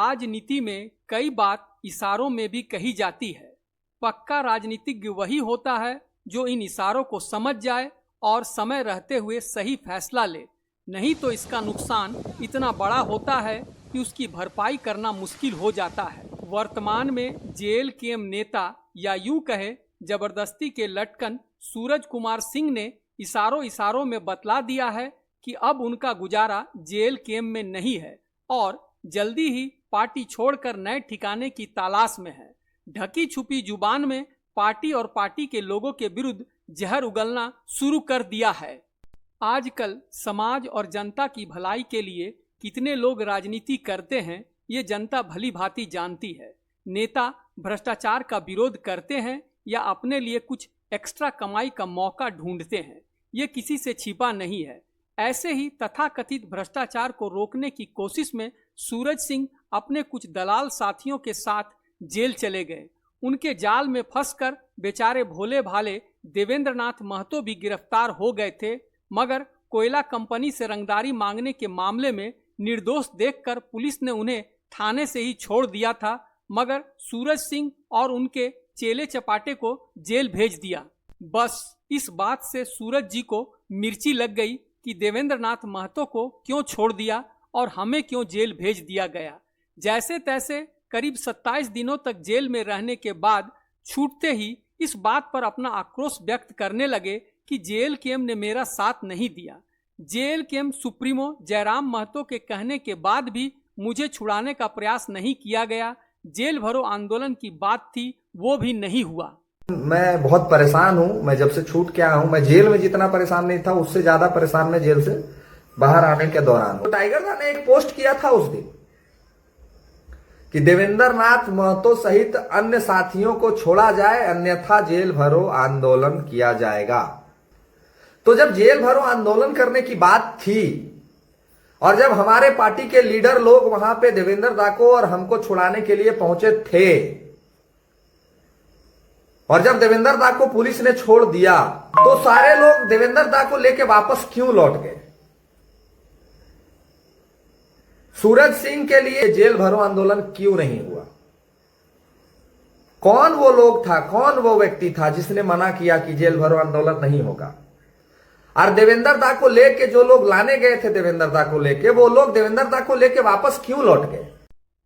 राजनीति में कई बात इशारों में भी कही जाती है। पक्का राजनीतिज्ञ वही होता है जो इन इशारों को समझ जाए और समय रहते हुए सही फैसला ले, नहीं तो इसका नुकसान इतना बड़ा होता है कि उसकी भरपाई करना मुश्किल हो जाता है। वर्तमान में जेल के नेता या यूं कहे जबरदस्ती के लटकन सूरज कुमार सिंह ने इशारों में बतला दिया है कि अब उनका गुजारा जेल केम में नहीं है और जल्दी ही पार्टी छोड़कर नए ठिकाने की तलाश में है। ढकी छुपी जुबान में पार्टी और पार्टी के लोगों के विरुद्ध जहर उगलना शुरू कर दिया है। आजकल समाज और जनता की भलाई के लिए कितने लोग राजनीति करते हैं ये जनता भली भांति जानती है। नेता भ्रष्टाचार का विरोध करते हैं या अपने लिए कुछ एक्स्ट्रा कमाई का मौका ढूंढते हैं, ये किसी से छिपा नहीं है। ऐसे ही तथाकथित भ्रष्टाचार को रोकने की कोशिश में सूरज सिंह अपने कुछ दलाल साथियों के साथ जेल चले गए। उनके जाल में फंसकर बेचारे भोले भाले देवेंद्र नाथ महतो भी गिरफ्तार हो गए थे, मगर कोयला कंपनी से रंगदारी मांगने के मामले में निर्दोष देखकर पुलिस ने उन्हें थाने से ही छोड़ दिया था, मगर सूरज सिंह और उनके चेले चपाटे को जेल भेज दिया। बस इस बात से सूरज जी को मिर्ची लग गई कि देवेंद्र नाथ महतो को क्यों छोड़ दिया और हमें क्यों जेल भेज दिया गया। जैसे तैसे करीब 27 दिनों तक जेल में रहने के बाद छूटते ही इस बात पर अपना आक्रोश व्यक्त करने लगे कि जेल केम ने मेरा साथ नहीं दिया। जेल केम सुप्रीमो जयराम महतो के कहने के बाद भी मुझे छुड़ाने का प्रयास नहीं किया गया। जेल भरो आंदोलन की बात थी, वो भी नहीं हुआ। मैं बहुत परेशान हूं। मैं जब से छूट के आया हूं, मैं जेल में जितना परेशान नहीं था उससे ज्यादा परेशान मैं जेल से बाहर आने के दौरान। तो टाइगर दा ने एक पोस्ट किया था उस दिन कि देवेंद्र नाथ महतो सहित अन्य साथियों को छोड़ा जाए, अन्यथा जेल भरो आंदोलन किया जाएगा। तो जब जेल भरो आंदोलन करने की बात थी और जब हमारे पार्टी के लीडर लोग वहां पे देवेंद्र दा को और हमको छुड़ाने के लिए पहुंचे थे और जब देवेंद्र दा को पुलिस ने छोड़ दिया तो सारे लोग देवेंद्र दा को लेके वापस क्यों लौट गए? सूरज सिंह के लिए जेल भरो आंदोलन क्यों नहीं हुआ? कौन वो लोग था, कौन वो व्यक्ति था जिसने मना किया कि जेल भरो आंदोलन नहीं होगा? और देवेंद्र दा को लेके जो लोग लाने गए थे देवेंद्र दा को लेके, वो लोग देवेंद्र दा को लेके वापस क्यों लौट गए?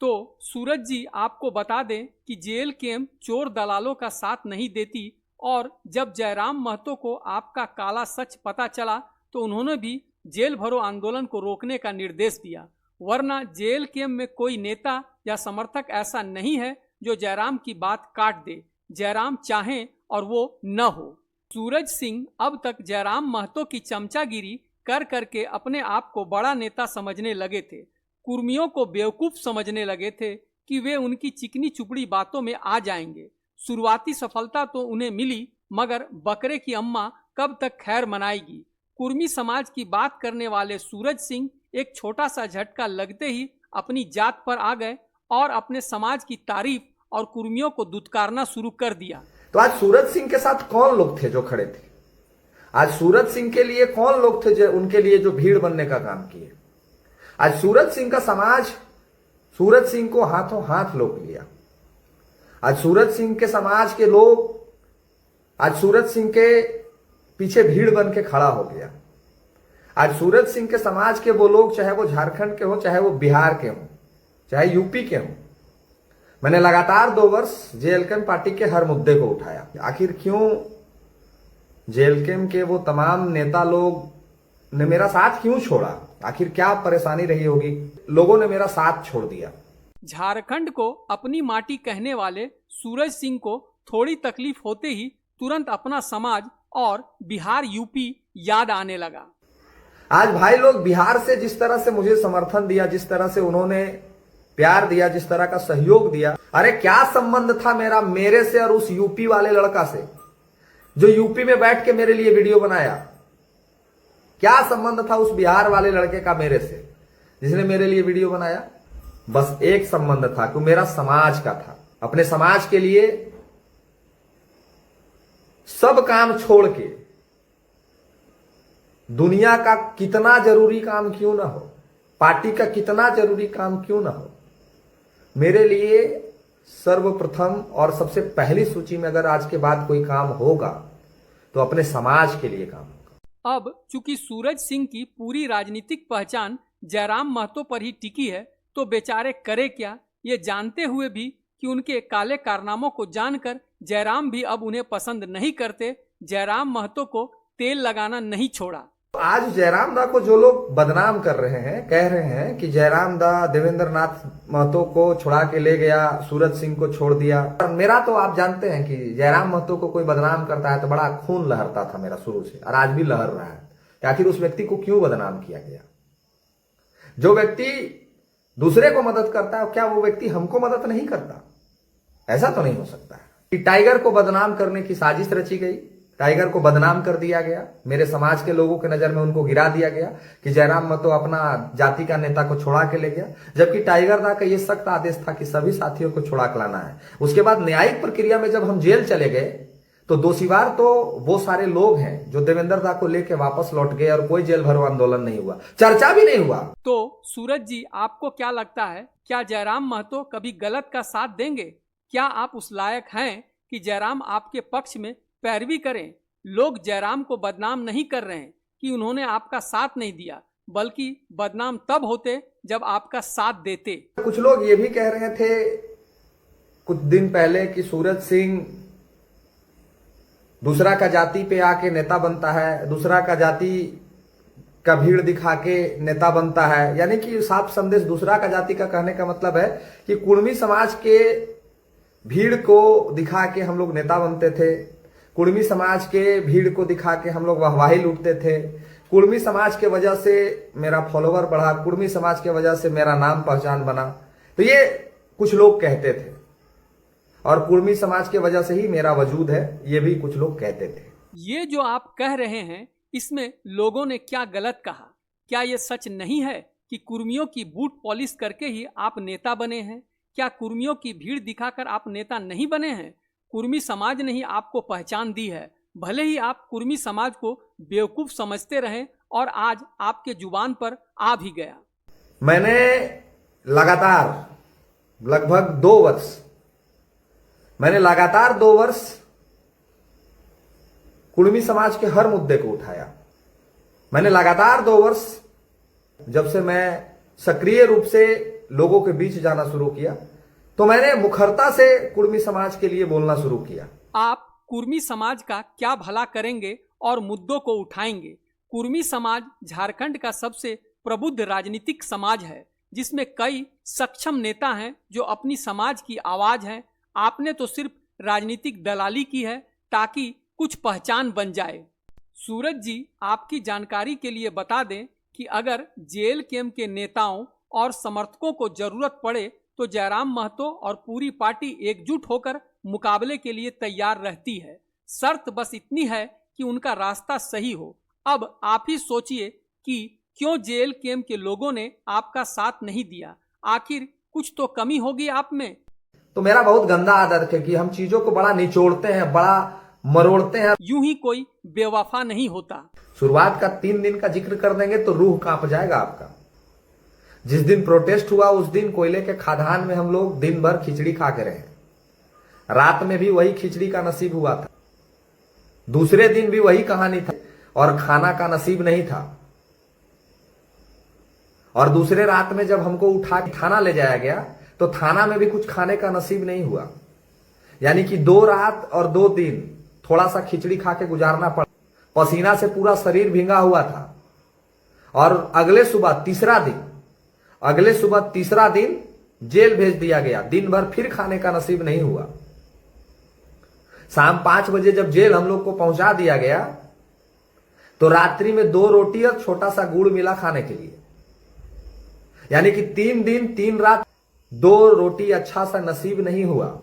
तो सूरज जी आपको बता दें कि जेल केम चोर दलालों का साथ नहीं देती और जब जयराम महतो को आपका काला सच पता चला तो उन्होंने भी जेल भरो आंदोलन को रोकने का निर्देश दिया, वरना जेल केम में कोई नेता या समर्थक ऐसा नहीं है जो जयराम की बात काट दे। जयराम चाहें और वो न हो। सूरज सिंह अब तक जयराम महतो की चमचागिरी कर करके अपने आप को बड़ा नेता समझने लगे थे। कुर्मियों को बेवकूफ समझने लगे थे कि वे उनकी चिकनी चुपड़ी बातों में आ जाएंगे। शुरुआती सफलता तो उन्हें मिली, मगर बकरे की अम्मा कब तक खैर मनाएगी। कुर्मी समाज की बात करने वाले सूरज सिंह एक छोटा सा झटका लगते ही अपनी जात पर आ गए और अपने समाज की तारीफ और कुर्मियों को दुत्कारना शुरू कर दिया। तो आज सूरज सिंह के साथ कौन लोग थे जो खड़े थे? आज सूरज सिंह के लिए कौन लोग थे जो उनके लिए जो भीड़ बनने का काम किए? आज सूरज सिंह का समाज सूरज सिंह को हाथों हाथ रोक लिया। आज सूरज सिंह के समाज के लोग आज सूरज सिंह के पीछे भीड़ बन के खड़ा हो गया। आज सूरज सिंह के समाज के वो लोग, चाहे वो झारखंड के हो, चाहे वो बिहार के हो, चाहे यूपी के हो, मैंने लगातार 2 वर्ष जेएलकेएम पार्टी के हर मुद्दे को उठाया। आखिर क्यों जेएलकेएम के वो तमाम नेता लोग ने मेरा साथ क्यों छोड़ा? आखिर क्या परेशानी रही होगी? लोगों ने मेरा साथ छोड़ दिया। झारखंड को अपनी माटी कहने वाले सूरज सिंह को थोड़ी तकलीफ होते ही तुरंत अपना समाज और बिहार यूपी याद आने लगा। आज भाई लोग बिहार से जिस तरह से मुझे समर्थन दिया, जिस तरह से उन्होंने प्यार दिया, जिस तरह का सहयोग दिया, अरे क्या संबंध था मेरे से और उस यूपी वाले लड़का से जो यूपी में बैठ के मेरे लिए वीडियो बनाया? क्या संबंध था उस बिहार वाले लड़के का मेरे से जिसने मेरे लिए वीडियो बनाया? बस एक संबंध था कि मेरा समाज का था। अपने समाज के लिए सब काम छोड़ के, दुनिया का कितना जरूरी काम क्यों ना हो, पार्टी का कितना जरूरी काम क्यों ना हो, मेरे लिए सर्वप्रथम और सबसे पहली सूची में अगर आज के बाद कोई काम होगा तो अपने समाज के लिए काम होगा। अब चूंकि सूरज सिंह की पूरी राजनीतिक पहचान जयराम महतो पर ही टिकी है, तो बेचारे करे क्या, ये जानते हुए भी कि उनके काले कारनामों को जानकर जयराम भी अब उन्हें पसंद नहीं करते, जयराम महतो को तेल लगाना नहीं छोड़ा। आज जयराम दा को जो लोग बदनाम कर रहे हैं, कह रहे हैं कि जयराम दा देवेंद्र नाथ महतो को छुड़ा के ले गया, सूरज सिंह को छोड़ दिया। और मेरा तो आप जानते हैं कि जयराम महतो को कोई बदनाम करता है तो बड़ा खून लहरता था मेरा शुरू से, और आज भी लहर रहा है कि आखिर उस व्यक्ति को क्यों बदनाम किया गया। जो व्यक्ति दूसरे को मदद करता है, क्या वो व्यक्ति हमको मदद नहीं करता? ऐसा तो नहीं हो सकता है कि टाइगर को बदनाम करने की साजिश रची गई, टाइगर को बदनाम कर दिया गया, मेरे समाज के लोगों के नजर में उनको गिरा दिया गया कि जयराम महतो अपना जाति का नेता को छोड़ा के ले गया, जबकि टाइगर दा का यह सख्त आदेश था कि सभी साथियों को छुड़ा के लाना है। उसके बाद न्यायिक प्रक्रिया में जब हम जेल चले गए तो दोषीवार तो वो सारे लोग हैं जो देवेंद्र दा को लेके वापस लौट गए और कोई जेल भरो आंदोलन नहीं हुआ, चर्चा भी नहीं हुआ। तो सूरज जी, आपको क्या लगता है, क्या जयराम महतो कभी गलत का साथ देंगे? क्या आप उस लायक हैं कि जयराम आपके पक्ष में पैरवी करें? लोग जयराम को बदनाम नहीं कर रहे हैं कि उन्होंने आपका साथ नहीं दिया, बल्कि बदनाम तब होते जब आपका साथ देते। कुछ लोग ये भी कह रहे थे कुछ दिन पहले कि सूरज सिंह दूसरा का जाति पे आके नेता बनता है, दूसरा का जाति का भीड़ दिखा के नेता बनता है। यानी कि साफ संदेश दूसरा का जाति का कहने का मतलब है कि कुर्मी समाज के भीड़ को दिखा के हम लोग नेता बनते थे, कुर्मी समाज के भीड़ को दिखा के हम लोग वाहवाही लूटते थे, कुर्मी समाज के वजह से मेरा फॉलोवर बढ़ा, कुर्मी समाज के वजह से मेरा नाम पहचान बना। तो ये कुछ लोग कहते थे, और कुर्मी समाज के वजह से ही मेरा वजूद है, ये भी कुछ लोग कहते थे। ये जो आप कह रहे हैं, इसमें लोगों ने क्या गलत कहा? क्या ये सच नहीं है कि कुर्मियों की बूट पॉलिश करके ही आप नेता बने हैं? क्या कुर्मियों की भीड़ दिखाकर आप नेता नहीं बने हैं? कुर्मी समाज ने ही आपको पहचान दी है। भले ही आप कुर्मी समाज को बेवकूफ समझते रहे, और आज आपके जुबान पर आ भी गया। मैंने लगातार लगभग 2 वर्ष मैंने लगातार 2 वर्ष कुर्मी समाज के हर मुद्दे को उठाया। मैंने लगातार 2 वर्ष, जब से मैं सक्रिय रूप से लोगों के बीच जाना शुरू किया, तो मैंने मुखरता से कुर्मी समाज के लिए बोलना शुरू किया। आप कुर्मी समाज का क्या भला करेंगे और मुद्दों को उठाएंगे? कुर्मी समाज झारखंड का सबसे प्रबुद्ध राजनीतिक समाज है, जिसमें कई सक्षम नेता हैं जो अपनी समाज की आवाज हैं। आपने तो सिर्फ राजनीतिक दलाली की है ताकि कुछ पहचान बन जाए। सूरज जी, आपकी जानकारी के लिए बता दें कि अगर जेल कैंप के नेताओं और समर्थकों को जरूरत पड़े तो जयराम महतो और पूरी पार्टी एकजुट होकर मुकाबले के लिए तैयार रहती है। शर्त बस इतनी है कि उनका रास्ता सही हो। अब आप ही सोचिए कि क्यों जेल कैंप के लोगों ने आपका साथ नहीं दिया? आखिर कुछ तो कमी होगी आप में। तो मेरा बहुत गंदा आदत है कि हम चीजों को बड़ा निचोड़ते हैं, बड़ा मरोड़ते हैं। यूं ही कोई बेवफा नहीं होता। शुरुआत का 3 दिन का जिक्र कर देंगे तो रूह कांप जाएगा आपका। जिस दिन प्रोटेस्ट हुआ उस दिन कोयले के खदान में हम लोग दिन भर खिचड़ी खा के रहे। रात में भी वही खिचड़ी का नसीब हुआ था, दूसरे दिन भी वही कहानी था, और खाना का नसीब नहीं था। और दूसरे रात में जब हमको उठा के थाना ले जाया गया तो थाना में भी कुछ खाने का नसीब नहीं हुआ। यानी कि 2 रात और 2 दिन थोड़ा सा खिचड़ी खा के गुजारना पड़ा। पसीना से पूरा शरीर भींगा हुआ था। और अगले सुबह तीसरा दिन जेल भेज दिया गया। दिन भर फिर खाने का नसीब नहीं हुआ। शाम 5 बजे जब जेल हम लोग को पहुंचा दिया गया तो रात्रि में 2 रोटी और छोटा सा गुड़ मिला खाने के लिए। यानी कि 3 दिन 3 रात 2 रोटी अच्छा सा नसीब नहीं हुआ।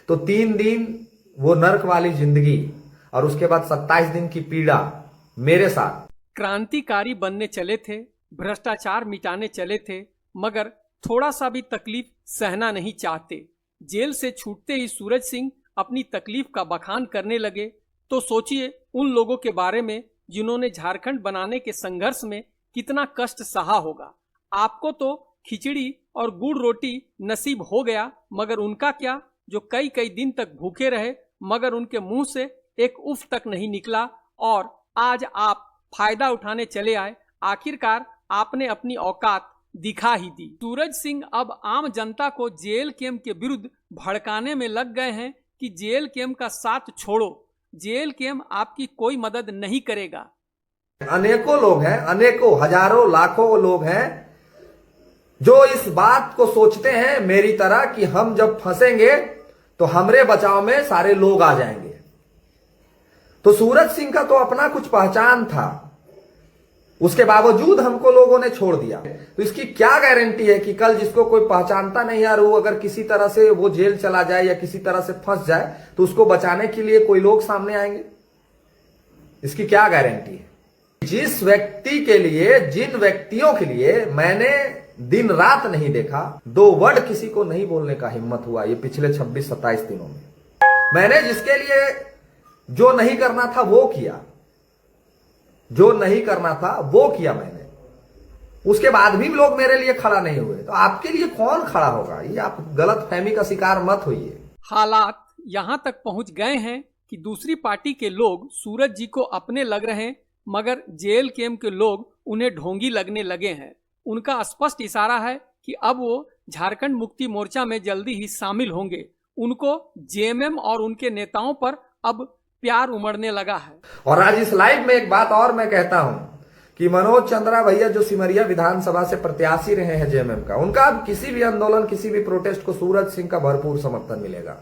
तो 3 दिन वो नर्क वाली जिंदगी, और उसके बाद 27 दिन की पीड़ा मेरे साथ। क्रांतिकारी बनने चले थे, भ्रष्टाचार मिटाने चले थे, मगर थोड़ा सा भी तकलीफ सहना नहीं चाहते। जेल से छूटते ही सूरज सिंह अपनी तकलीफ का बखान करने लगे। तो सोचिए उन लोगों के बारे में जिन्होंने झारखंड बनाने के संघर्ष में कितना कष्ट सहा होगा। आपको तो खिचड़ी और गुड़ रोटी नसीब हो गया, मगर उनका क्या जो कई कई दिन तक भूखे रहे मगर उनके मुंह से एक उफ तक नहीं निकला, और आज आप फायदा उठाने चले आए। आखिरकार आपने अपनी औकात दिखा ही दी। सूरज सिंह अब आम जनता को जेल कैंप के विरुद्ध भड़काने में लग गए हैं कि जेल कैंप का साथ छोड़ो, जेल कैंप आपकी कोई मदद नहीं करेगा। अनेकों लोग हैं, अनेकों हजारों लाखों लोग हैं जो इस बात को सोचते हैं मेरी तरह कि हम जब फंसेंगे तो हमरे बचाव में सारे लोग आ जाएंगे। तो सूरज सिंह का तो अपना कुछ पहचान था, उसके बावजूद हमको लोगों ने छोड़ दिया। तो इसकी क्या गारंटी है कि कल जिसको कोई पहचानता नहीं यार, वो अगर किसी तरह से वो जेल चला जाए या किसी तरह से फंस जाए तो उसको बचाने के लिए कोई लोग सामने आएंगे? इसकी क्या गारंटी है? जिस व्यक्ति के लिए, जिन व्यक्तियों के लिए मैंने दिन रात नहीं देखा, 2 वर्ड किसी को नहीं बोलने का हिम्मत हुआ ये पिछले 26-27 दिनों में, मैंने जिसके लिए जो नहीं करना था वो किया, जो नहीं करना था वो किया मैंने, उसके बाद भी लोग मेरे लिए खड़ा नहीं हुए, तो आपके लिए कौन खड़ा होगा? ये आप गलत फहमी का शिकार मत होइए। हालात यहां तक पहुंच गए हैं कि दूसरी पार्टी के लोग सूरज जी को अपने लग रहे हैं, मगर जेल कैंप के लोग उन्हें ढोंगी लगने लगे हैं। उनका स्पष्ट इशारा है कि अब वो झारखंड मुक्ति मोर्चा में जल्दी ही शामिल होंगे। उनको जेएमएम और उनके नेताओं पर अब प्यार उमड़ने लगा है। और आज इस लाइव में एक बात और मैं कहता हूं कि मनोज चंद्रा भैया जो सिमरिया विधानसभा से प्रत्याशी रहे हैं जेएमएम का, उनका अब किसी भी आंदोलन, किसी भी प्रोटेस्ट को सूरज सिंह का भरपूर समर्थन मिलेगा,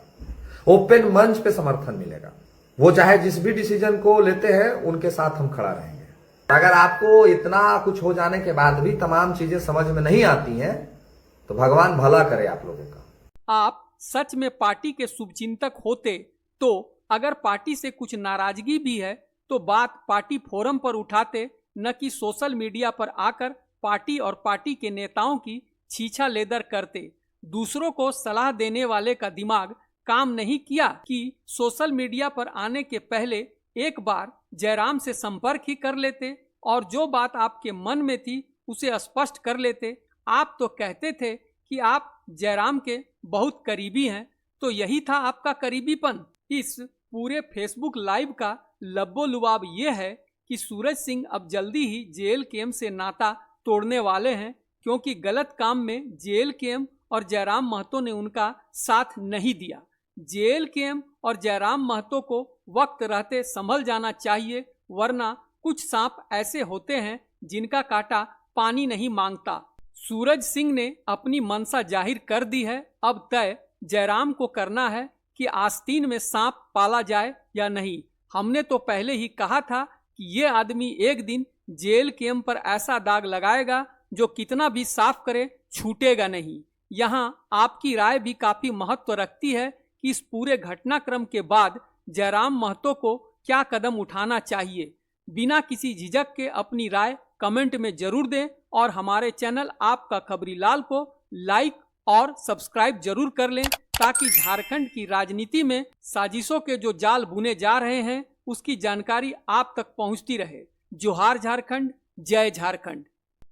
ओपन मंच पे समर्थन मिलेगा। वो चाहे जिस भी डिसीजन को लेते हैं उनके साथ हम खड़ा रहेंगे। अगर आपको इतना कुछ हो जाने के बाद भी तमाम चीजें समझ में नहीं आती हैं तो भगवान भला करे आप लोगों का। आप सच में पार्टी के शुभचिंतक होते तो अगर पार्टी से कुछ नाराजगी भी है तो बात पार्टी फोरम पर उठाते, न कि सोशल मीडिया पर आकर पार्टी और पार्टी के नेताओं की छीछा लेदर करते। दूसरों को सलाह देने वाले का दिमाग काम नहीं किया कि सोशल मीडिया पर आने के पहले एक बार जयराम से संपर्क ही कर लेते और जो बात आपके मन में थी उसे स्पष्ट कर लेते। आप तो कहते थे कि आप जयराम के बहुत करीबी हैं, तो यही था आपका करीबीपन। इस पूरे फेसबुक लाइव का लब्बो लुबाब ये है कि सूरज सिंह अब जल्दी ही जेल कैंप से नाता तोड़ने वाले हैं, क्योंकि गलत काम में जेल कैंप और जयराम महतो ने उनका साथ नहीं दिया। जेल कैंप और जयराम महतो को वक्त रहते संभल जाना चाहिए, वरना कुछ सांप ऐसे होते हैं जिनका कांटा पानी नहीं मांगता। सूरज सिंह ने अपनी मंशा जाहिर कर दी है। अब तय जयराम को करना है कि आस्तीन में सांप पाला जाए या नहीं। हमने तो पहले ही कहा था कि ये आदमी एक दिन जेल कैंप पर ऐसा दाग लगाएगा जो कितना भी साफ करे छूटेगा नहीं। यहाँ आपकी राय भी काफी महत्व रखती है कि इस पूरे घटनाक्रम के बाद जयराम महतो को क्या कदम उठाना चाहिए। बिना किसी झिझक के अपनी राय कमेंट में जरूर दें और हमारे चैनल आपका खबरी लाल को लाइक और सब्सक्राइब जरूर कर लें, ताकि झारखंड की राजनीति में साजिशों के जो जाल बुने जा रहे हैं उसकी जानकारी आप तक पहुंचती रहे। जोहार झारखंड, जय झारखंड।